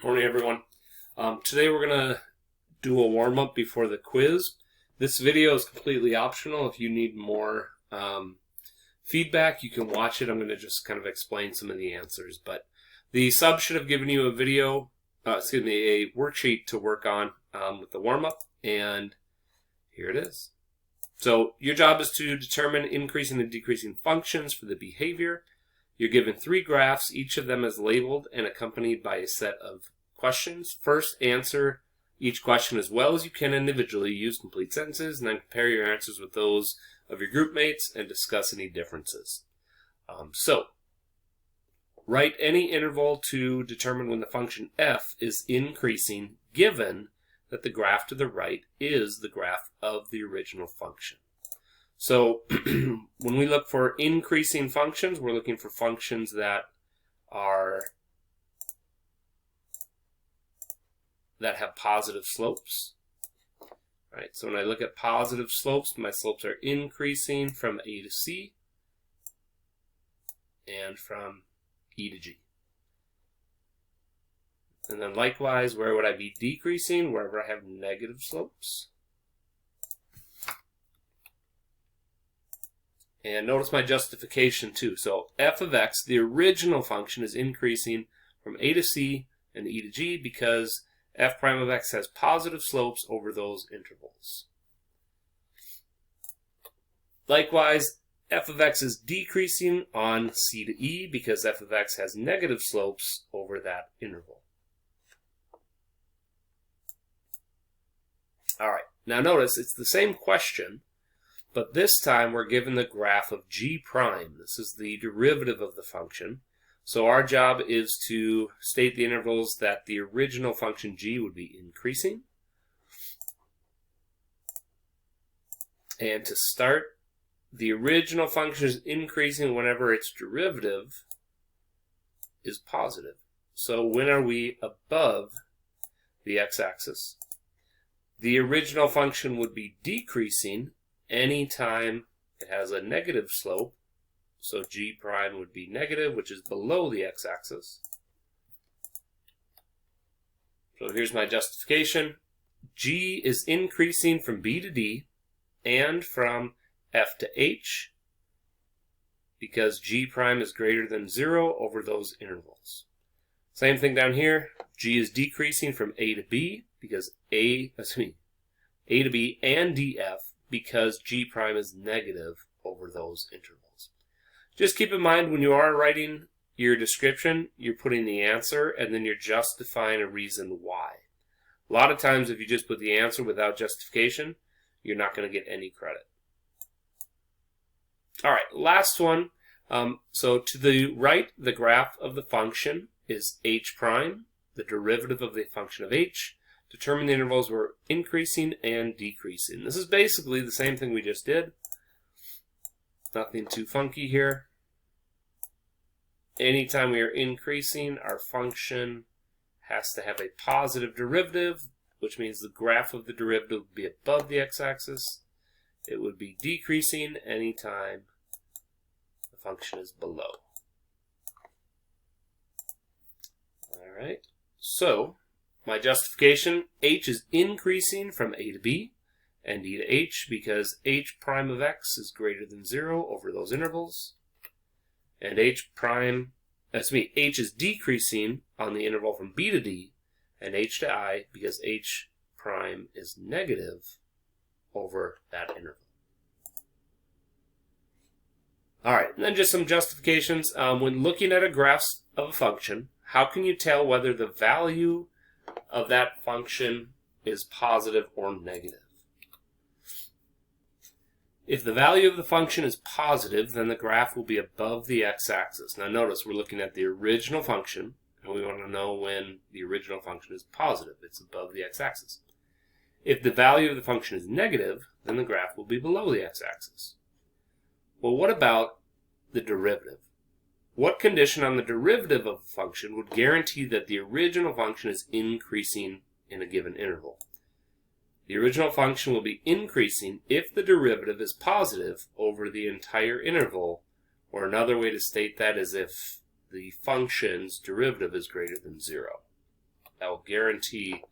Morning, everyone. Today we're going to do a warm-up before the quiz. This video is completely optional. If you need more feedback, you can watch it. I'm going to just kind of explain some of the answers. But the sub should have given you a a worksheet to work on with the warm-up, and here it is. So your job is to determine increasing and decreasing functions for the behavior. You're given 3 graphs. Each of them is labeled and accompanied by a set of questions. First, answer each question as well as you can individually. Use complete sentences, and then compare your answers with those of your group mates and discuss any differences. So, write any interval to determine when the function f is increasing, given that the graph to the right is the graph of the original function. So when we look for increasing functions, we're looking for functions that have positive slopes. All right, so when I look at positive slopes, my slopes are increasing from A to C and from E to G. And then likewise, where would I be decreasing? Wherever I have negative slopes. And notice my justification too. So f of x, the original function, is increasing from A to C and E to G because f prime of x has positive slopes over those intervals. Likewise, f of x is decreasing on C to E because f of x has negative slopes over that interval. All right, now notice it's the same question, but this time we're given the graph of g prime. This is the derivative of the function. So our job is to state the intervals that the original function g would be increasing. And to start, the original function is increasing whenever its derivative is positive. So when are we above the x-axis? The original function would be decreasing anytime it has a negative slope. So g prime would be negative, which is below the x-axis. So here's my justification. G is increasing from B to D and from F to H because g prime is greater than 0 over those intervals. Same thing down here. G is decreasing from A to B because A to B and DF because g prime is negative over those intervals. Just keep in mind when you are writing your description, you're putting the answer and then you're justifying a reason why. A lot of times if you just put the answer without justification, you're not going to get any credit. All right, last one. So to the right, the graph of the function is h prime, the derivative of the function of h. Determine the intervals where increasing and decreasing. This is basically the same thing we just did. Nothing too funky here. Anytime we are increasing, our function has to have a positive derivative, which means the graph of the derivative would be above the x-axis. It would be decreasing anytime the function is below. All right, so my justification, h is increasing from A to B and D to H because h prime of x is greater than 0 over those intervals. And h is decreasing on the interval from B to D and H to I because h prime is negative over that interval. All right, and then just some justifications. When looking at a graph of a function, how can you tell whether the value of that function is positive or negative? If the value of the function is positive, then the graph will be above the x-axis. Now notice we're looking at the original function, and we want to know when the original function is positive. It's above the x-axis. If the value of the function is negative, then the graph will be below the x-axis. Well, what about the derivative? What condition on the derivative of a function would guarantee that the original function is increasing in a given interval? The original function will be increasing if the derivative is positive over the entire interval, or another way to state that is if the function's derivative is greater than 0. That will guarantee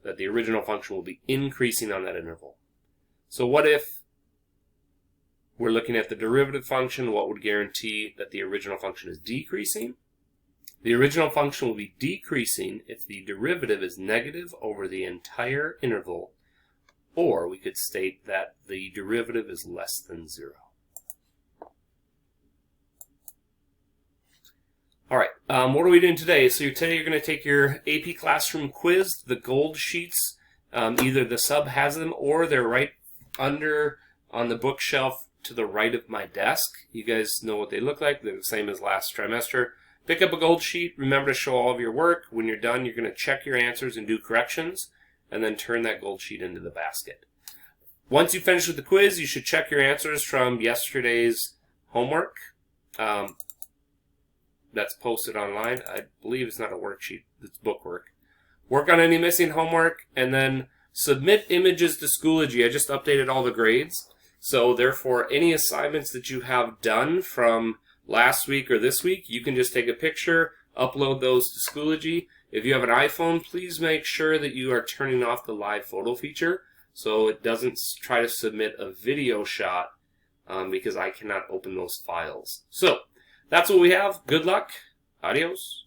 that the original function will be increasing on that interval. So what if we're looking at the derivative function? What would guarantee that the original function is decreasing? The original function will be decreasing if the derivative is negative over the entire interval, or we could state that the derivative is less than 0. All right, what are we doing today? So today you're going to take your AP Classroom quiz, the gold sheets. Either the sub has them or they're right under on the bookshelf to the right of my desk. You guys know what they look like. They're the same as last trimester. Pick up a gold sheet. Remember to show all of your work. When you're done, you're going to check your answers and do corrections, and then turn that gold sheet into the basket. Once you finish with the quiz, you should check your answers from yesterday's homework. That's posted online. I believe it's not a worksheet, it's bookwork. Work on any missing homework, and then submit images to Schoology. I just updated all the grades. So therefore, any assignments that you have done from last week or this week, you can just take a picture, upload those to Schoology. If you have an iPhone, please make sure that you are turning off the live photo feature so it doesn't try to submit a video shot because I cannot open those files. So that's what we have. Good luck. Adios.